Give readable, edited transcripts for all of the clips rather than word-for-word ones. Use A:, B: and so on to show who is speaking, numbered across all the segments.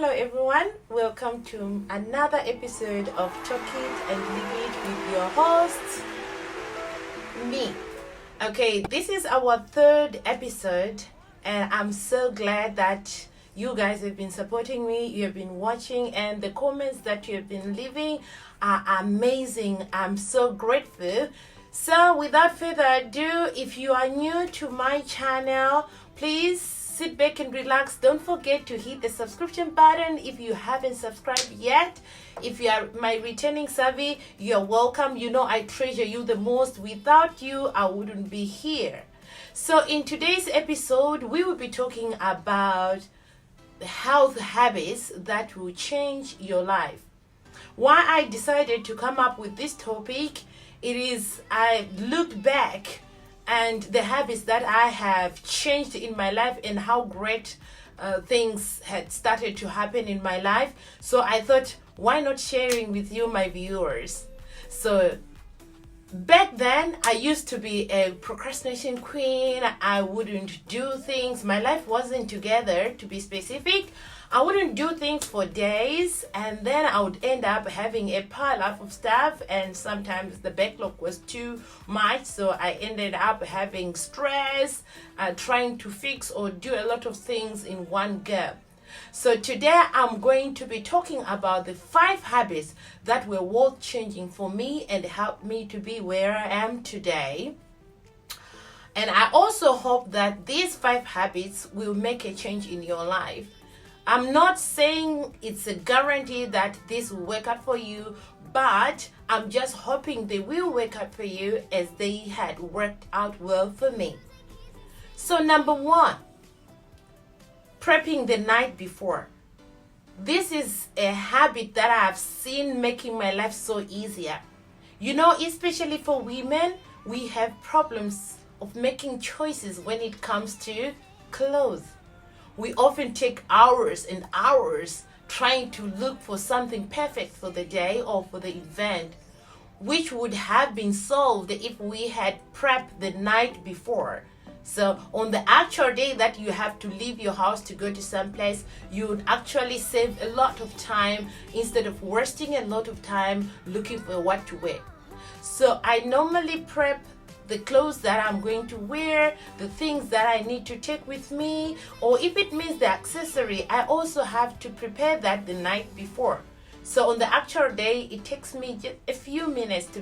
A: Hello everyone, welcome to another episode of Talk It and Live It with your host, me. Okay, this is our third episode and I'm so glad that you guys have been supporting me, you have been watching, and the comments that you have been leaving are amazing. I'm so grateful. So without further ado, if you are new to my channel, please sit back and relax. Don't forget to hit the subscription button if you haven't subscribed yet. If you are my returning savvy, you're welcome. You know I treasure you the most. Without you, I wouldn't be here. So in today's episode, we will be talking about the health habits that will change your life. Why I decided to come up with this topic, it is I looked back and the habits that I have changed in my life and how great things had started to happen in my life. So I thought, why not sharing with you, my viewers? So back then, I used to be a procrastination queen. I wouldn't do things. My life wasn't together, to be specific. I wouldn't do things for days, and then I would end up having a pile up of stuff, and sometimes the backlog was too much, so I ended up having stress, trying to fix or do a lot of things in one go. So today I'm going to be talking about the 5 habits that were worth changing for me and helped me to be where I am today. And I also hope that these 5 habits will make a change in your life. I'm not saying it's a guarantee that this will work out for you, but I'm just hoping they will work out for you as they had worked out well for me. So number 1, prepping the night before. This is a habit that I've seen making my life so easier. You know, especially for women, we have problems of making choices when it comes to clothes. We often take hours and hours trying to look for something perfect for the day or for the event, which would have been solved if we had prepped the night before. So on the actual day that you have to leave your house to go to some place, you would actually save a lot of time instead of wasting a lot of time looking for what to wear. So I normally prep the clothes that I'm going to wear, the things that I need to take with me, or if it means the accessory, I also have to prepare that the night before. So on the actual day, it takes me just a few minutes to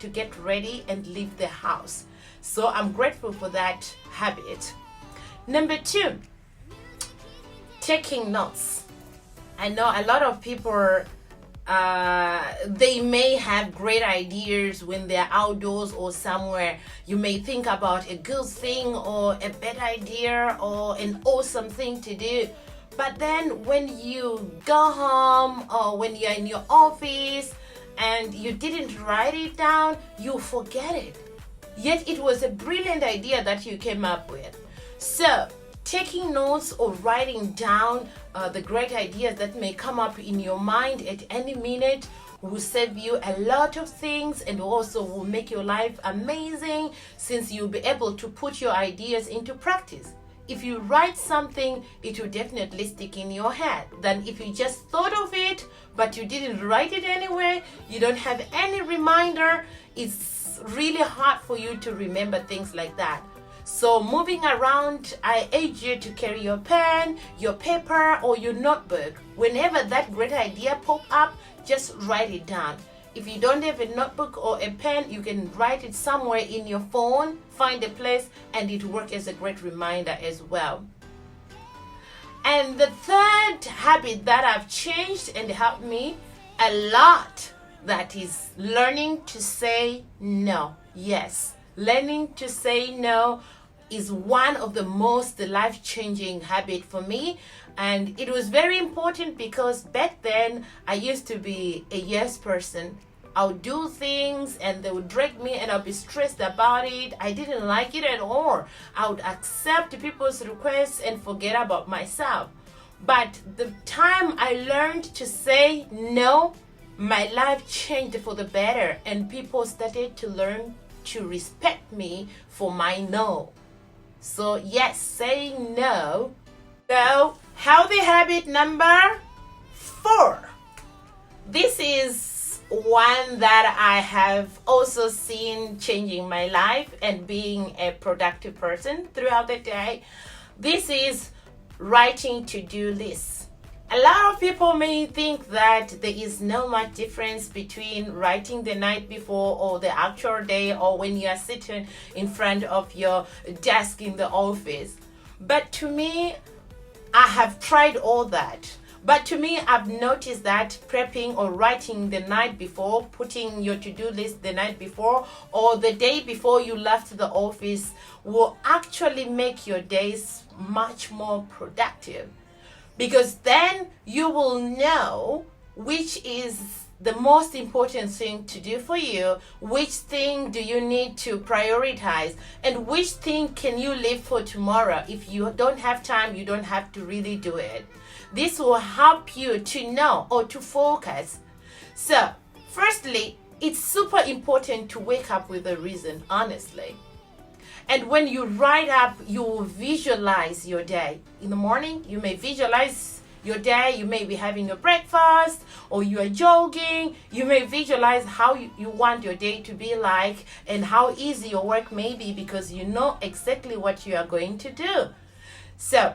A: get ready and leave the house. So I'm grateful for that habit. Number 2, taking notes. I know a lot of people they may have great ideas when they're outdoors or somewhere. You may think about a good thing or a bad idea or an awesome thing to do. But then when you go home or when you're in your office and you didn't write it down, you forget it. Yet it was a brilliant idea that you came up with. So taking notes or writing down the great ideas that may come up in your mind at any minute will save you a lot of things and also will make your life amazing, since you'll be able to put your ideas into practice. If you write something, it will definitely stick in your head than if you just thought of it but you didn't write it anywhere, you don't have any reminder. It's really hard for you to remember things like that. So moving around, I urge you to carry your pen, your paper, or your notebook. Whenever that great idea pop up, just write it down. If you don't have a notebook or a pen, you can write it somewhere in your phone, find a place, and it works as a great reminder as well. And the 3rd habit that I've changed and helped me a lot, that is learning to say no. Yes, learning to say no is one of the most life-changing habits for me, and it was very important because back then I used to be a yes person. I would do things and they would drag me and I'll be stressed about it. I didn't like it at all. I would accept people's requests and forget about myself. But the time I learned to say no, my life changed for the better and people started to learn to respect me for my no. So yes, saying no. So healthy habit number 4. This is one that I have also seen changing my life and being a productive person throughout the day. This is writing to-do lists. A lot of people may think that there is no much difference between writing the night before or the actual day, or when you are sitting in front of your desk in the office. But to me, I have tried all that. But to me, I've noticed that prepping or writing the night before, putting your to-do list the night before or the day before you left the office, will actually make your days much more productive. Because then you will know which is the most important thing to do for you, which thing do you need to prioritize, and which thing can you leave for tomorrow. If you don't have time, you don't have to really do it. This will help you to know or to focus. So, firstly, it's super important to wake up with a reason, honestly. And when you write up, you will visualize your day. In the morning, you may visualize your day. You may be having your breakfast, or you are jogging. You may visualize how you want your day to be like and how easy your work may be, because you know exactly what you are going to do. So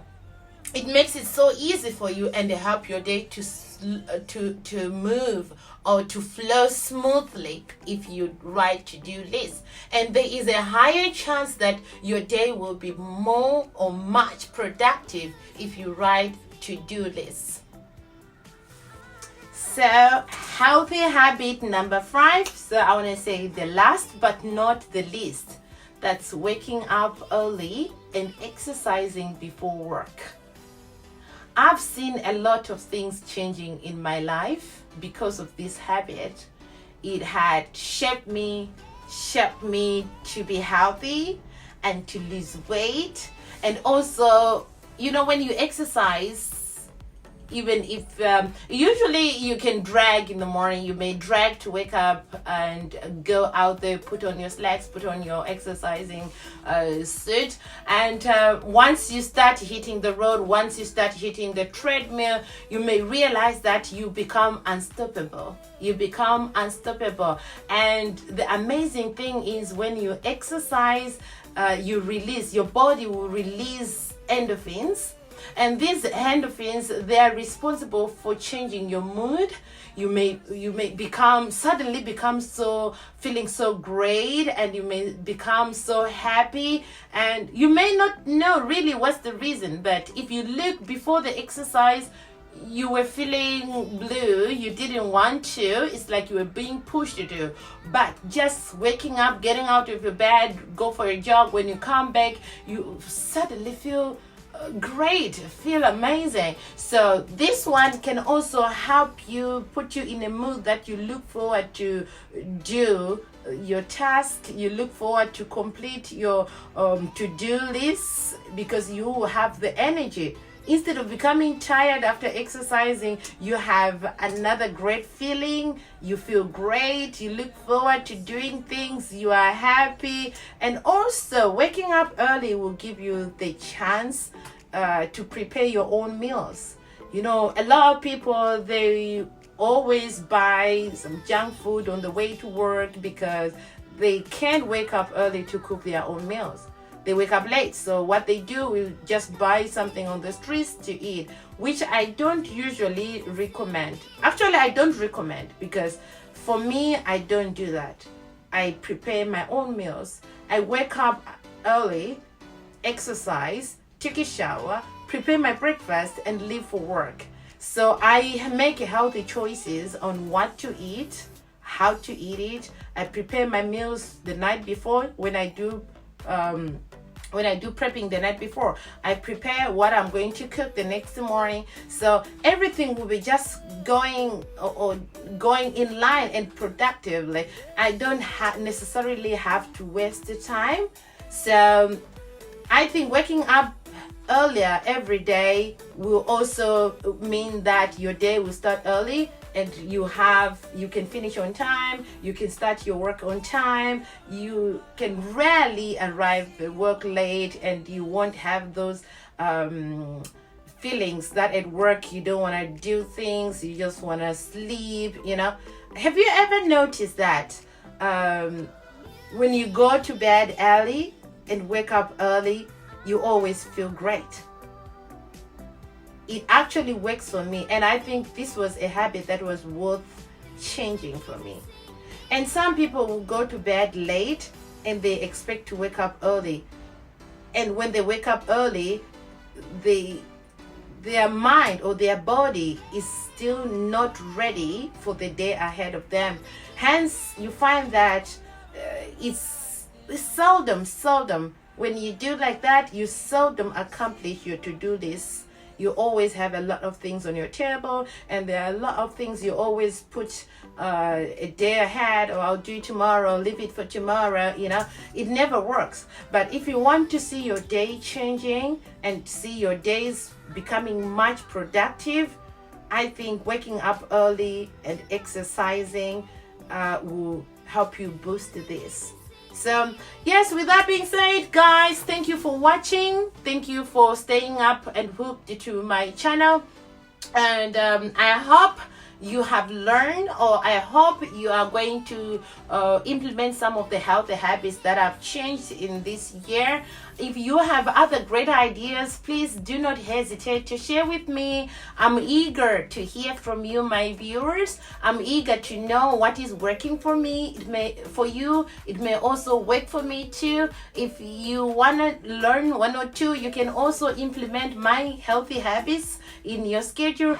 A: it makes it so easy for you and help your day to move or to flow smoothly if you write to-do lists. And there is a higher chance that your day will be more or much productive if you write to-do lists. So, healthy habit number 5. So I want to say the last but not the least. That's waking up early and exercising before work. I've seen a lot of things changing in my life because of this habit. It had shaped me to be healthy and to lose weight. And also, when you exercise, even if usually you can drag in the morning, you may drag to wake up and go out there, put on your slacks, put on your exercising suit, and once you start hitting the road, once you start hitting the treadmill, you may realize that you become unstoppable. And the amazing thing is, when you exercise, your body will release endorphins. And these endorphins, they are responsible for changing your mood. You may suddenly become feeling so great, and you may become so happy, and you may not know really what's the reason. But if you look before the exercise, you were feeling blue, you didn't want to, it's like you were being pushed to do. But just waking up, getting out of your bed, go for a jog, when you come back, you suddenly feel great, feel amazing. So this one can also help you, put you in a mood that you look forward to do your task, you look forward to complete your to-do list, because you have the energy. Instead of becoming tired after exercising, you have another great feeling. You feel great, you look forward to doing things, you are happy. And also, waking up early will give you the chance to prepare your own meals. A lot of people, they always buy some junk food on the way to work because they can't wake up early to cook their own meals. They wake up late, so what they do is just buy something on the streets to eat, which I don't usually recommend. Actually, I don't recommend, because for me, I don't do that. I prepare my own meals. I wake up early, exercise, take a shower, prepare my breakfast, and leave for work. So I make healthy choices on what to eat, how to eat it. I prepare my meals the night before. When I do prepping the night before, I prepare what I'm going to cook the next morning. So everything will be just going in line and productively. I don't necessarily have to waste the time. So I think waking up earlier every day will also mean that your day will start early, and you can finish on time, you can start your work on time, you can rarely arrive at work late, and you won't have those feelings that at work you don't want to do things, you just want to sleep, you know. Have you ever noticed that when you go to bed early and wake up early, you always feel great? It actually works for me, and I think this was a habit that was worth changing for me. And some people will go to bed late and they expect to wake up early, and when they wake up early, their mind or their body is still not ready for the day ahead of them. Hence, you find that it's seldom when you do like that, you seldom accomplish your to-do list. You always have a lot of things on your table, and there are a lot of things you always put a day ahead, or I'll do it tomorrow, leave it for tomorrow, you know. It never works. But if you want to see your day changing and see your days becoming much productive, I think waking up early and exercising will help you boost this. So yes, with that being said, guys, thank you for watching. Thank you for staying up and hooked to my channel. And I hope you have learned, or I hope you are going to implement some of the healthy habits that have changed in this year. If you have other great ideas, please do not hesitate to share with me. I'm eager to hear from you, my viewers. I'm eager to know what is working for me. For you, it may also work for me too. If you want to learn one or two, you can also implement my healthy habits in your schedule.